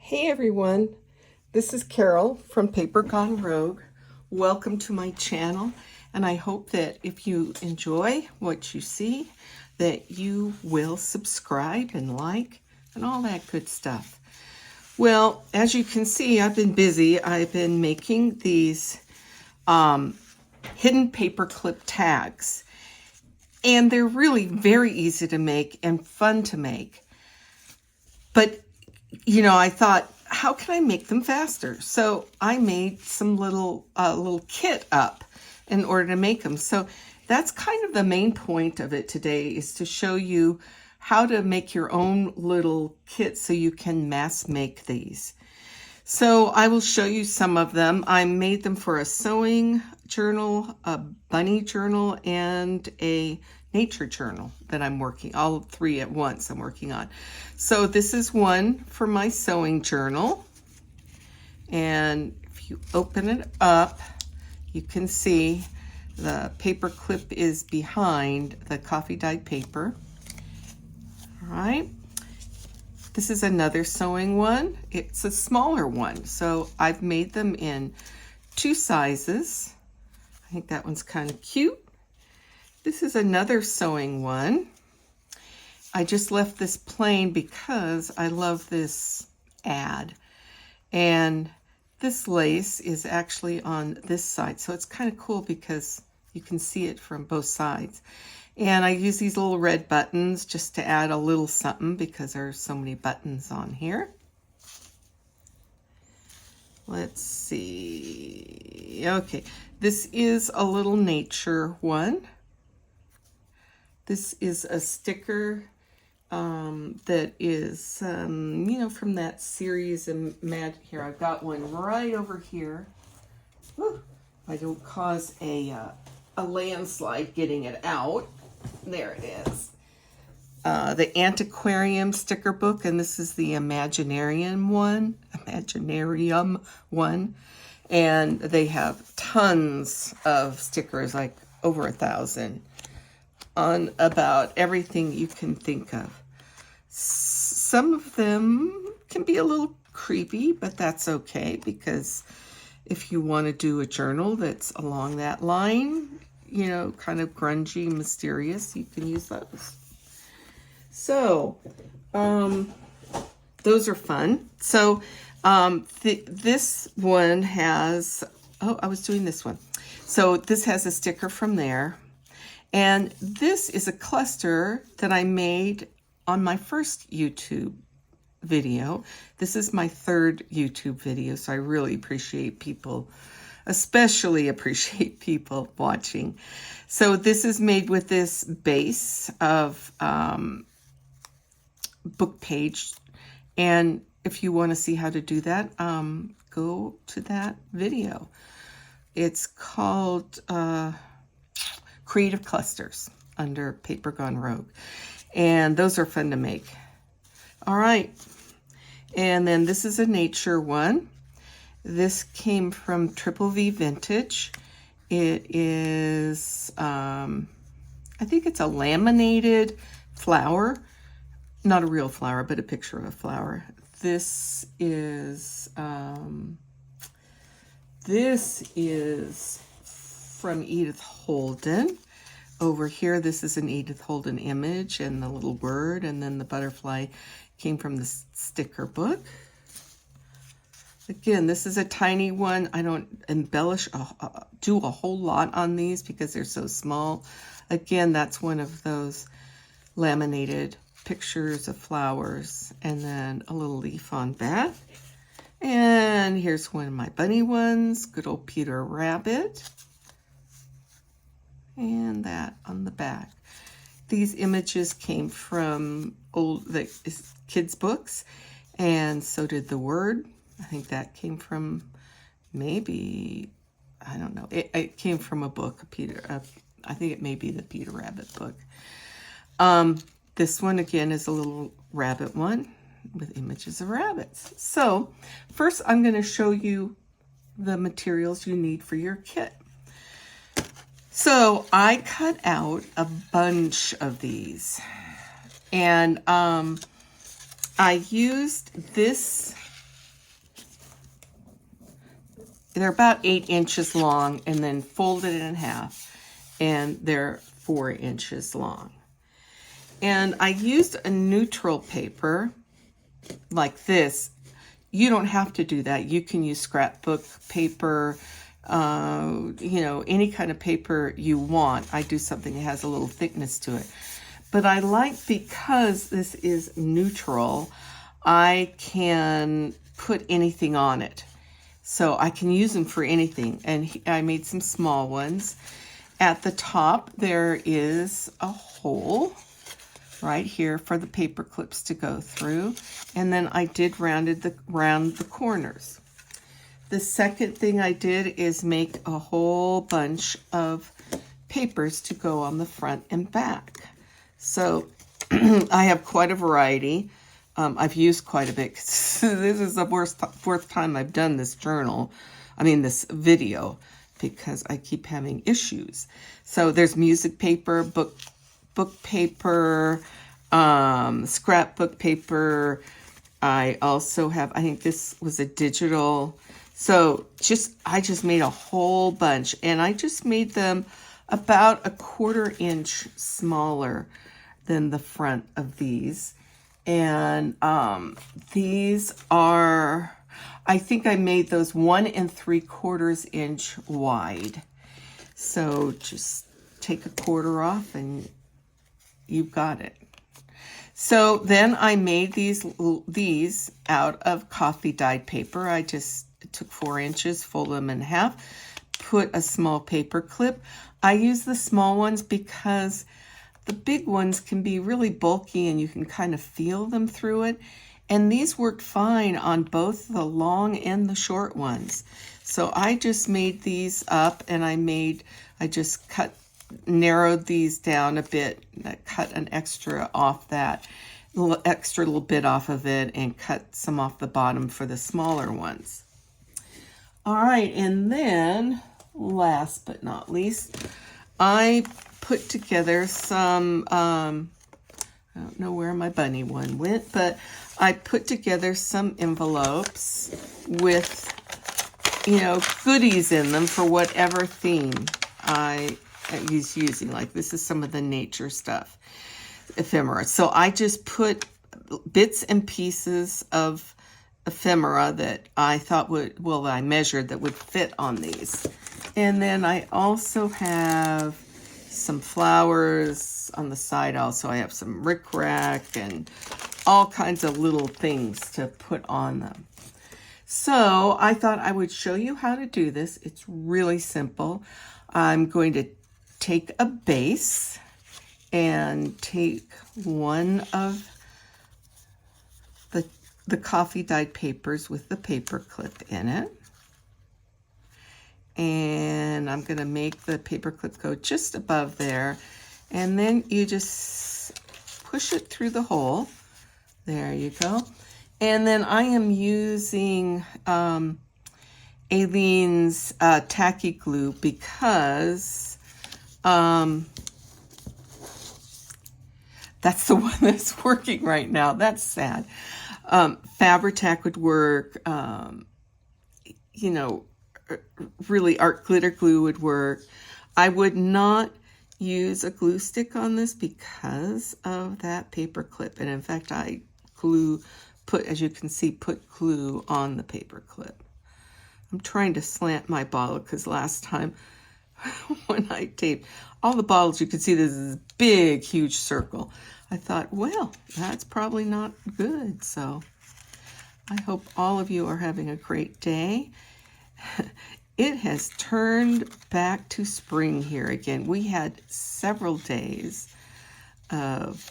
Hey everyone, this is Carol from Paper Gone Rogue. Welcome to my channel, and I hope that if you enjoy what you see, that you will subscribe and like and all that good stuff. Well, as you can see, I've been busy. I've been making these hidden paperclip tags, and they're really very easy to make and fun to make. But I thought, how can I make them faster? So I made some little kit up in order to make them. So that's kind of the main point of it today, is to show you how to make your own little kit so you can mass make these. So I will show you some of them. I made them for a sewing journal, a bunny journal, and a nature journal that I'm working, all three at once I'm working on. So this is one for my sewing journal. And if you open it up, you can see the paper clip is behind the coffee dyed paper. All right. This is another sewing one. It's a smaller one. So I've made them in two sizes. I think that one's kind of cute. This is another sewing one. I just left this plain because I love this ad. And this lace is actually on this side. So it's kind of cool because you can see it from both sides. And I use these little red buttons just to add a little something because there's so many buttons on here. Let's see. Okay, this is a little nature one. This is a sticker that is, from that series of here. I've got one right over here. Whew. I don't cause a landslide getting it out. There it is. The Antiquarium sticker book, and this is the Imaginarium one. And they have tons of stickers, like over 1,000, on about everything you can think of. Some of them can be a little creepy, but that's okay, because if you want to do a journal that's along that line, kind of grungy, mysterious, you can use those. So, those are fun. So, this one has, I was doing this one. So this has a sticker from there. And this is a cluster that I made on my first YouTube video. This is my third YouTube video, so I really appreciate people, especially appreciate people watching. So this is made with this base of book page. And if you want to see how to do that, go to that video. It's called Creative Clusters under Paper Gone Rogue. And those are fun to make. All right. And then this is a nature one. This came from Triple V Vintage. It is, I think it's a laminated flower. Not a real flower, but a picture of a flower. This is from Edith Holden. Over here, this is an Edith Holden image and the little word, and then the butterfly came from the sticker book. Again, this is a tiny one. I don't embellish, do a whole lot on these because they're so small. Again, that's one of those laminated pictures of flowers, and then a little leaf on back. And here's one of my bunny ones, good old Peter Rabbit. And that on the back. These images came from the kids' books, and so did the word. I think that came from maybe, I don't know. It came from a book, I think it may be the Peter Rabbit book. This one, again, is a little rabbit one with images of rabbits. So first, I'm going to show you the materials you need for your kit. So I cut out a bunch of these, and I used this they're about 8 inches long, and then folded in half, and they're 4 inches long. And I used a neutral paper like this. You don't have to do that. You can use scrapbook paper, any kind of paper you want. I do something that has a little thickness to it. But I like, because this is neutral, I can put anything on it. So I can use them for anything. And I made some small ones. At the top, there is a hole right here for the paper clips to go through. And then I did round the corners. The second thing I did is make a whole bunch of papers to go on the front and back. So I have quite a variety. I've used quite a bit. This is the fourth time I've done this this video, because I keep having issues. So there's music paper, book paper, scrapbook paper. I also have, I think this was a digital. So I just made a whole bunch, and I just made them about a 1/4 inch smaller than the front of these. And these are, I think I made those 1 3/4 inch wide. So just take a 1/4 off and you've got it. So then I made these out of coffee dyed paper. I just took 4 inches, folded them in half, put a small paper clip. I use the small ones because the big ones can be really bulky and you can kind of feel them through it. And these worked fine on both the long and the short ones. So I just made these up, and I just narrowed these down a bit, cut an extra off that, little bit off of it, and cut some off the bottom for the smaller ones. All right, and then last but not least, I put together some, I don't know where my bunny one went, but I put together some envelopes with, goodies in them for whatever theme I was using. Like, this is some of the nature stuff, ephemera. So I just put bits and pieces of ephemera that I thought I measured that would fit on these. And then I also have some flowers on the side. Also, I have some rickrack and all kinds of little things to put on them. So I thought I would show you how to do this. It's really simple. I'm going to take a base and take one of the coffee dyed papers with the paper clip in it. And I'm going to make the paper clip go just above there. And then you just push it through the hole. There you go. And then I am using Aleene's tacky glue, because that's the one that's working right now. That's sad. Fabri-Tac would work. Really, art glitter glue would work. I would not use a glue stick on this because of that paper clip. And in fact, I as you can see, put glue on the paper clip. I'm trying to slant my bottle because last time when I taped all the bottles, you could see this is a big, huge circle. I thought, well, that's probably not good. So I hope all of you are having a great day. It has turned back to spring here again. We had several days of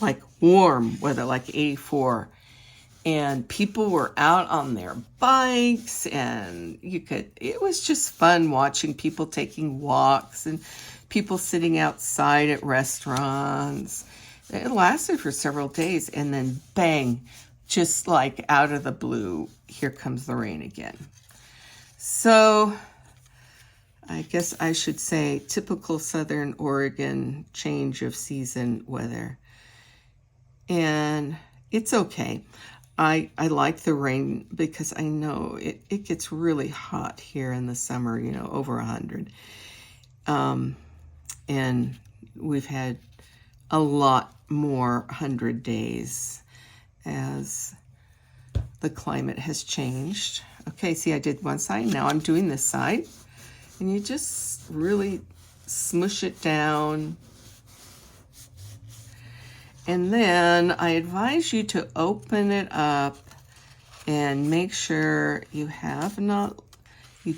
like warm weather, like 84. And people were out on their bikes, and it was just fun watching people taking walks and people sitting outside at restaurants. It lasted for several days, and then bang, just like out of the blue, here comes the rain again. So I guess I should say typical Southern Oregon change of season weather. And it's okay. I like the rain because I know it gets really hot here in the summer, you know, over 100. And we've had a lot more 100 days as the climate has changed. Okay, see, I did one side. Now I'm doing this side. And you just really smush it down. And then I advise you to open it up and make sure you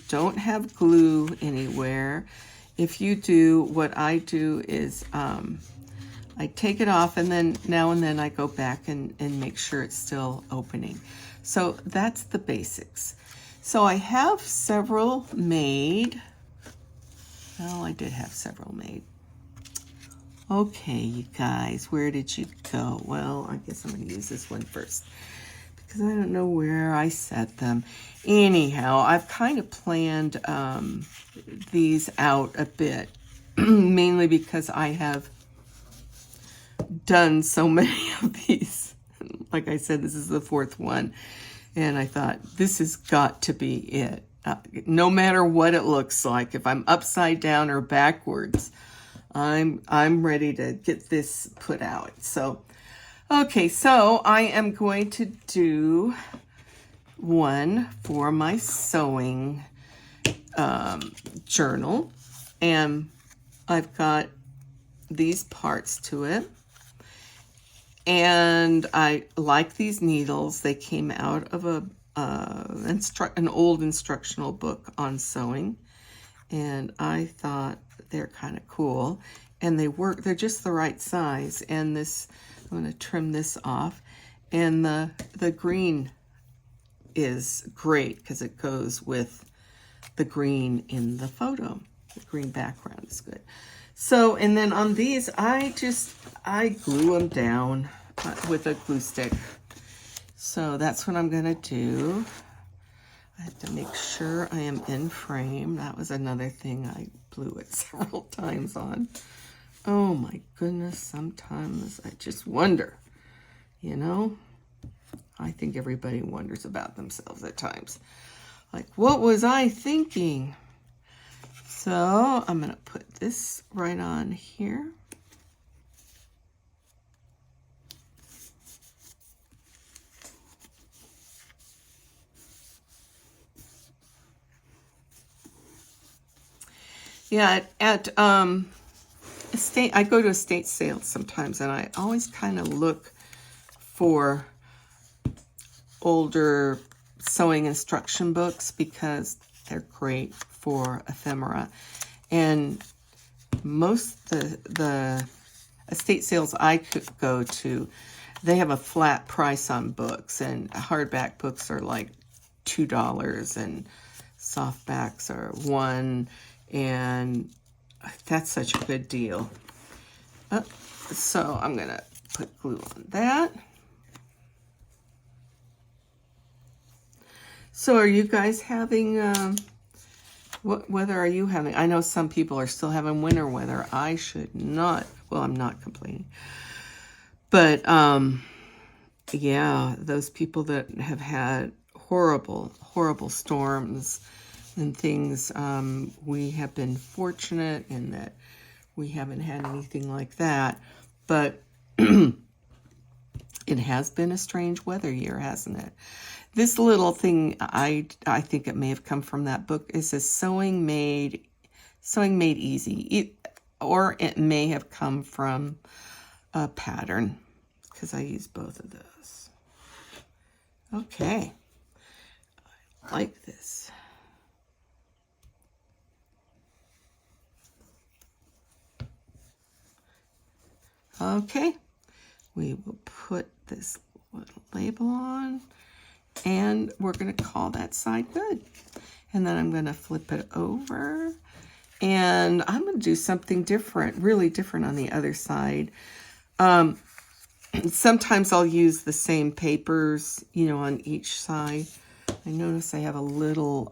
don't have glue anywhere. If you do, what I do is I take it off, and then now and then I go back and make sure it's still opening. So that's the basics. So I have several made. Well, I did have several made. Okay, you guys, where did you go? Well, I guess I'm going to use this one first because I don't know where I set them. Anyhow, I've kind of planned these out a bit, mainly because I have done so many of these. Like I said, this is the 4th one, and I thought this has got to be it. No matter what it looks like, if I'm upside down or backwards, I'm ready to get this put out. So, okay, so I am going to do one for my sewing journal, and I've got these parts to it. And I like these needles. They came out of an old instructional book on sewing, and I thought they're kind of cool, and they're just the right size. And this, I'm going to trim this off, and the green is great because it goes with the green in the photo. The green background is good. So, and then on these, I glue them down with a glue stick. So that's what I'm gonna do. I have to make sure I am in frame. That was another thing I blew it several times on. Oh my goodness, sometimes I just wonder, you know? I think everybody wonders about themselves at times. Like, what was I thinking? So I'm gonna put this right on here. Yeah, at estate, I go to estate sales sometimes, and I always kind of look for older sewing instruction books because they're great for ephemera. And most the estate sales I could go to, they have a flat price on books, and hardback books are like $2 and softbacks are $1, and that's such a good deal. So I'm gonna put glue on that. So are you guys having, what weather are you having? I know some people are still having winter weather. I should not, well, I'm not complaining. But, yeah, those people that have had horrible, horrible storms and things, we have been fortunate in that we haven't had anything like that. But it has been a strange weather year, hasn't it? This little thing, I think it may have come from that book. It says Sewing Made Easy. Or it may have come from a pattern, because I use both of those. Okay. I like this. Okay. We will put this little label on, and we're going to call that side good. And then I'm going to flip it over, and I'm going to do something different, really different on the other side. Sometimes I'll use the same papers, you know, on each side. I notice I have a little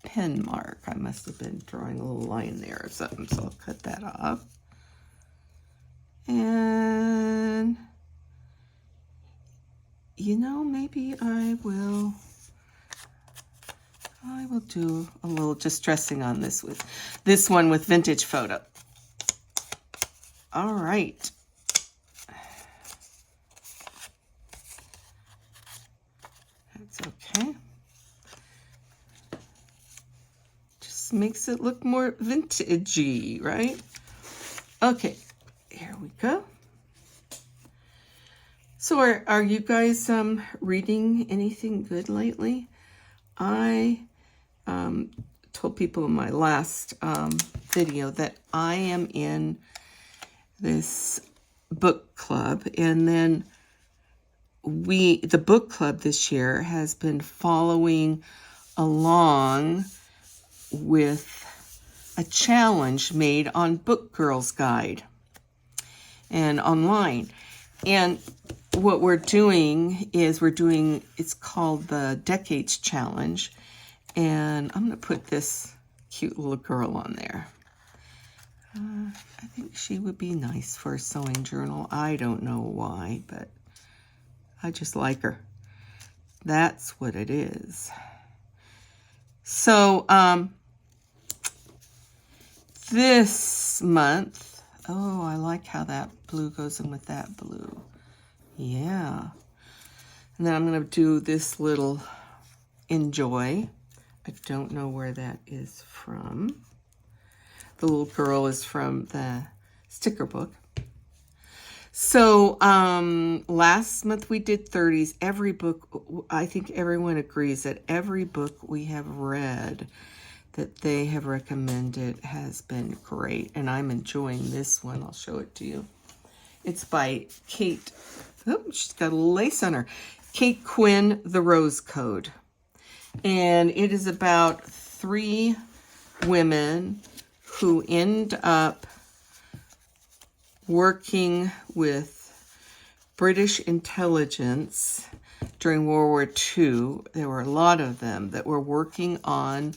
pen mark. I must have been drawing a little line there or something, so I'll cut that off. And maybe I will do a little distressing on this one with vintage photo. All right. That's okay. Just makes it look more vintagey, right? Okay, here we go. So are you guys reading anything good lately? I told people in my last video that I am in this book club, and then the book club this year has been following along with a challenge made on Book Girls Guide and online. And what we're doing is it's called the Decades Challenge. And I'm going to put this cute little girl on there. I think she would be nice for a sewing journal. I don't know why, but I just like her. That's what it is. So, this month, oh, I like how that blue goes in with that blue. Yeah. And then I'm going to do this little Enjoy. I don't know where that is from. The little girl is from the sticker book. So last month we did 30s. Every book, I think everyone agrees that every book we have read that they have recommended has been great. And I'm enjoying this one. I'll show it to you. It's by Kate. Oh, she's got a lace on her. Kate Quinn, The Rose Code. And it is about 3 women who end up working with British intelligence during World War II. There were a lot of them that were working on,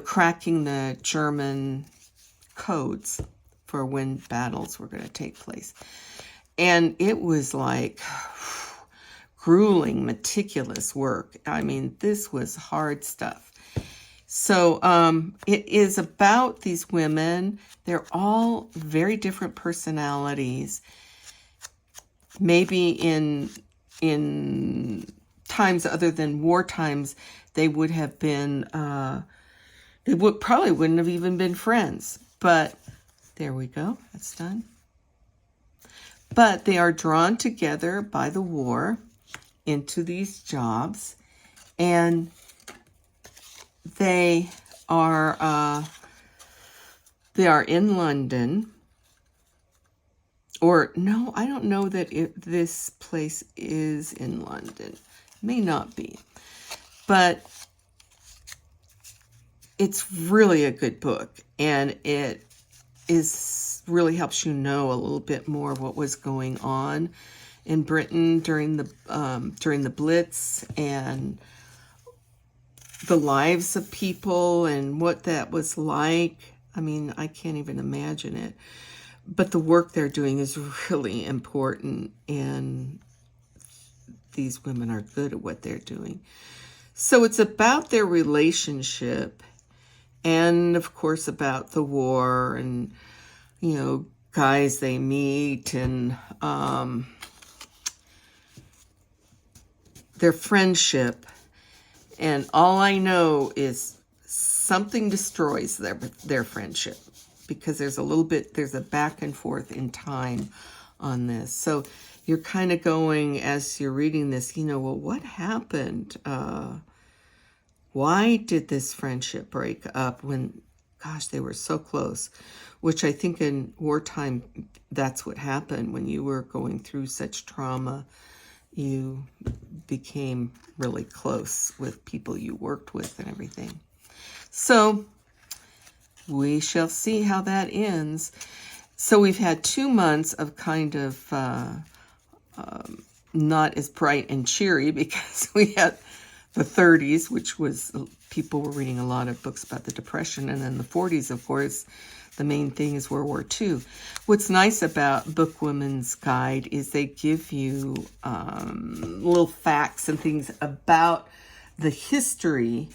cracking the German codes for when battles were going to take place. And it was like grueling, meticulous work. I mean, this was hard stuff. So it is about these women. They're all very different personalities. Maybe in times other than war times, they would have been, probably wouldn't have even been friends. But there we go. That's done. But they are drawn together by the war into these jobs, and they are in London. Or no, I don't know that this place is in London. May not be. But it's really a good book, and it really helps you know a little bit more of what was going on in Britain during the Blitz, and the lives of people and what that was like. I mean, I can't even imagine it. But the work they're doing is really important, and these women are good at what they're doing. So it's about their relationship, and of course about the war, and guys they meet, and their friendship. And all I know is something destroys their friendship, because there's a back and forth in time on this. So you're kind of going, as you're reading this, well, what happened? Why did this friendship break up when, gosh, they were so close? Which I think in wartime, that's what happened. When you were going through such trauma, you became really close with people you worked with and everything. So we shall see how that ends. So we've had 2 months of kind of not as bright and cheery, because we had the 30s, which was, people were reading a lot of books about the Depression, and then the 40s, of course, the main thing is World War II. What's nice about Bookwoman's Guide is they give you little facts and things about the history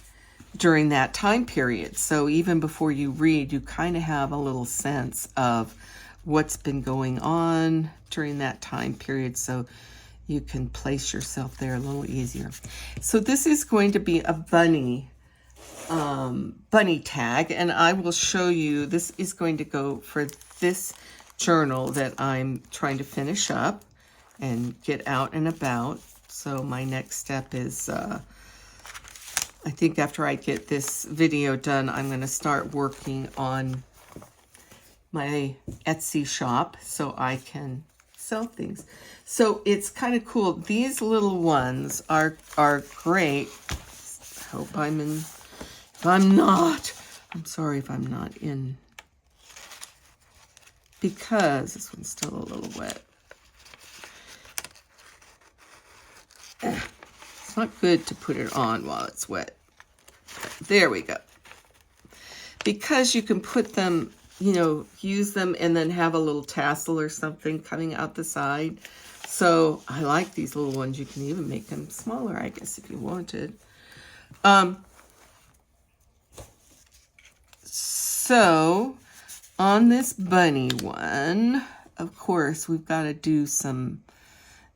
during that time period. So even before you read, you kind of have a little sense of what's been going on during that time period, so you can place yourself there a little easier. So this is going to be a bunny tag, and I will show you. This is going to go for this journal that I'm trying to finish up and get out and about. So my next step is I think after I get this video done, I'm going to start working on my Etsy shop so I can sell things. So it's kind of cool. These little ones are great. I hope I'm in. If I'm not, I'm sorry if I'm not in, because this one's still a little wet. It's not good to put it on while it's wet. There we go. Because you can put them, you know, use them and then have a little tassel or something coming out the side. So I like these little ones. You can even make them smaller, I guess, if you wanted. So on this bunny one, of course, we've got to do some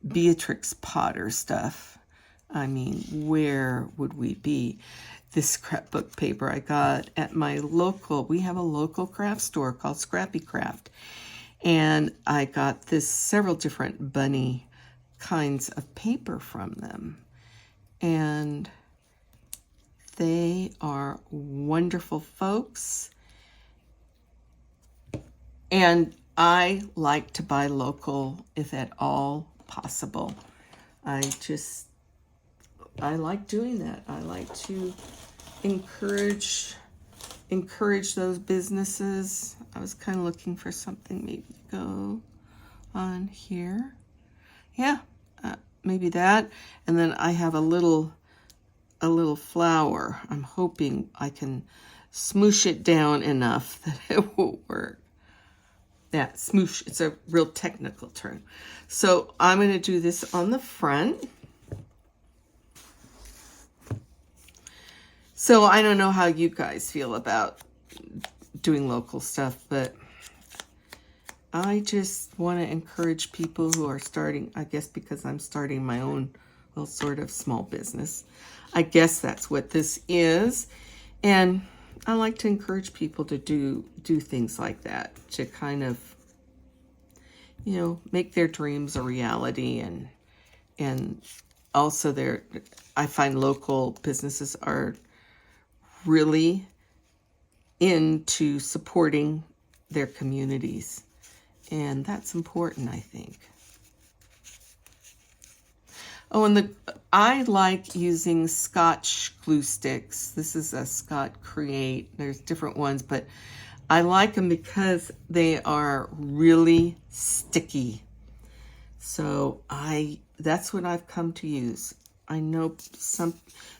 Beatrix Potter stuff. I mean, where would we be? This scrapbook paper I got at my local, we have a local craft store called Scrappy Craft. And I got this several different bunny kinds of paper from them. And they are wonderful folks. And I like to buy local if at all possible. I like doing that. I like to encourage those businesses. I was kind of looking for something maybe to go on here. Yeah, maybe that. And then I have a little flower. I'm hoping I can smoosh it down enough that it will work. Yeah, smoosh. It's a real technical term. So I'm going to do this on the front. So I don't know how you guys feel about doing local stuff, but I just want to encourage people who are starting, I guess because I'm starting my own, well, sort of small business. I guess that's what this is. And I like to encourage people to do things like that, to kind of, you know, make their dreams a reality. And also I find local businesses are really into supporting their communities. And that's important, I think. Oh, and I like using Scotch glue sticks. This is a Scott Create. There's different ones, but I like them because they are really sticky. So that's what I've come to use. I know some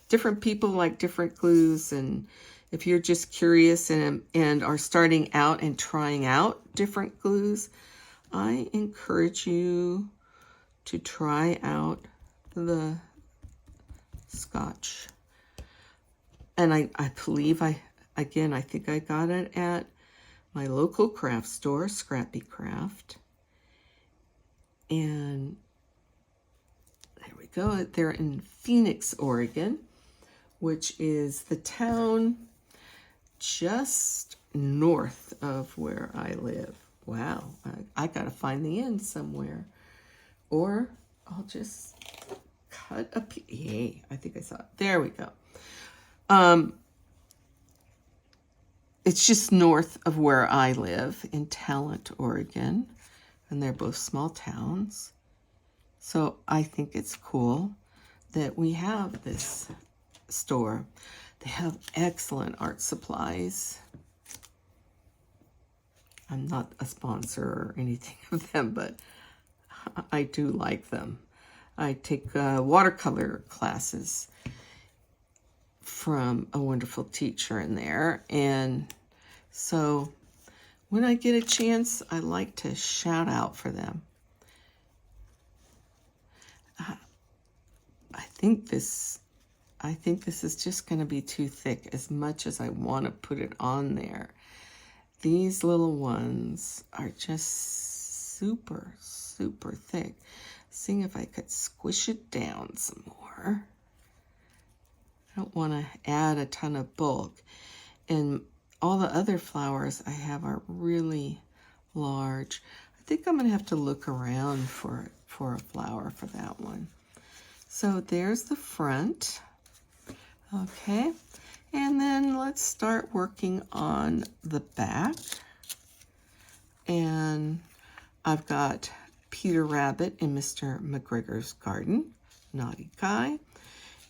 different people like different glues, and if you're just curious and are starting out and trying out different glues, I encourage you to try out the Scotch. And I believe I think I got it at my local craft store, Scrappy Craft. And there we go. They're in Phoenix, Oregon, which is the town just north of where I live. Wow, I gotta find the end somewhere. Or I'll just cut a piece. Yay, I think I saw it. There we go. It's just north of where I live in Talent, Oregon. And they're both small towns. So I think it's cool that we have this store. They have excellent art supplies. I'm not a sponsor or anything of them, but I do like them. I take watercolor classes from a wonderful teacher in there. And so when I get a chance, I like to shout out for them. I think this is just going to be too thick as much as I want to put it on there. These little ones are just super, super thick. Seeing if I could squish it down some more. I don't want to add a ton of bulk. And all the other flowers I have are really large. I think I'm going to have to look around for a flower for that one. So there's the front. Okay, and then let's start working on the back. And I've got Peter Rabbit in Mr. McGregor's garden, naughty guy.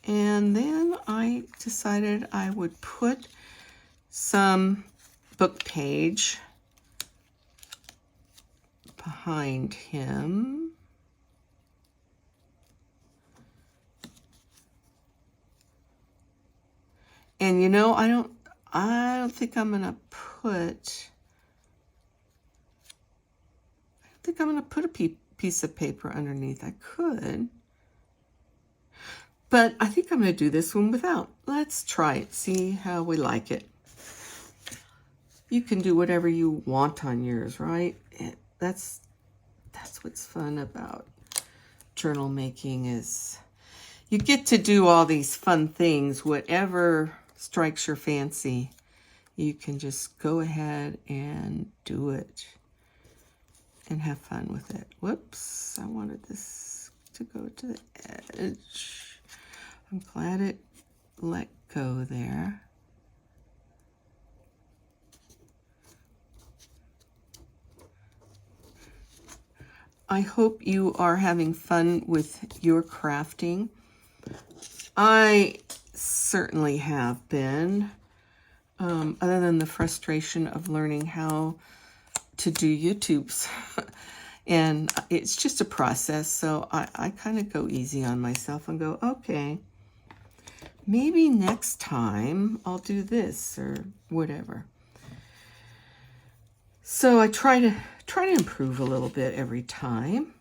And then I decided I would put some book page behind him. And you know, I don't think I'm gonna put a piece of paper underneath. I could, but I think I'm gonna do this one without. Let's try it, see how we like it. You can do whatever you want on yours, right? That's what's fun about journal making, is you get to do all these fun things. Whatever strikes your fancy, you can just go ahead and do it and have fun with it. Whoops, I wanted this to go to the edge. I'm glad it let go there. I hope you are having fun with your crafting. I certainly have been, other than the frustration of learning how to do YouTubes. And it's just a process, so I kind of go easy on myself and go, okay, maybe next time I'll do this or whatever. So I try to improve a little bit every time.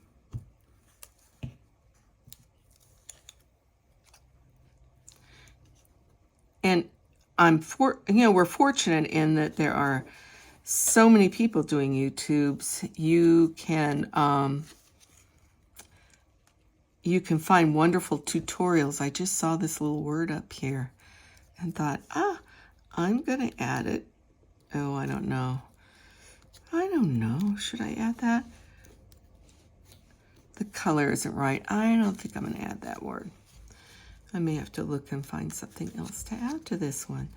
And we're fortunate in that there are so many people doing YouTubes. You can find wonderful tutorials. I just saw this little word up here and thought, I'm gonna add it. Oh, I don't know. Should I add that? The color isn't right. I don't think I'm gonna add that word. I may have to look and find something else to add to this one.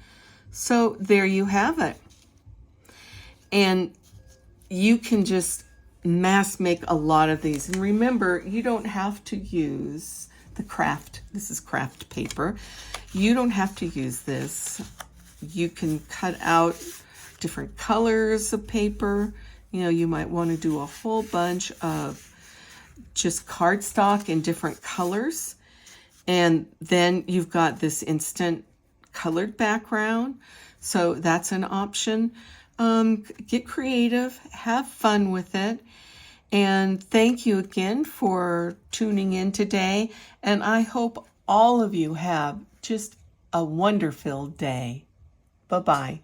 So there you have it. And you can just mass make a lot of these. And remember, you don't have to use the craft. This is craft paper. You don't have to use this. You can cut out different colors of paper. You know, you might want to do a whole bunch of just cardstock in different colors. And then you've got this instant colored background. So that's an option. Get creative, have fun with it. And thank you again for tuning in today. And I hope all of you have just a wonderful day. Bye-bye.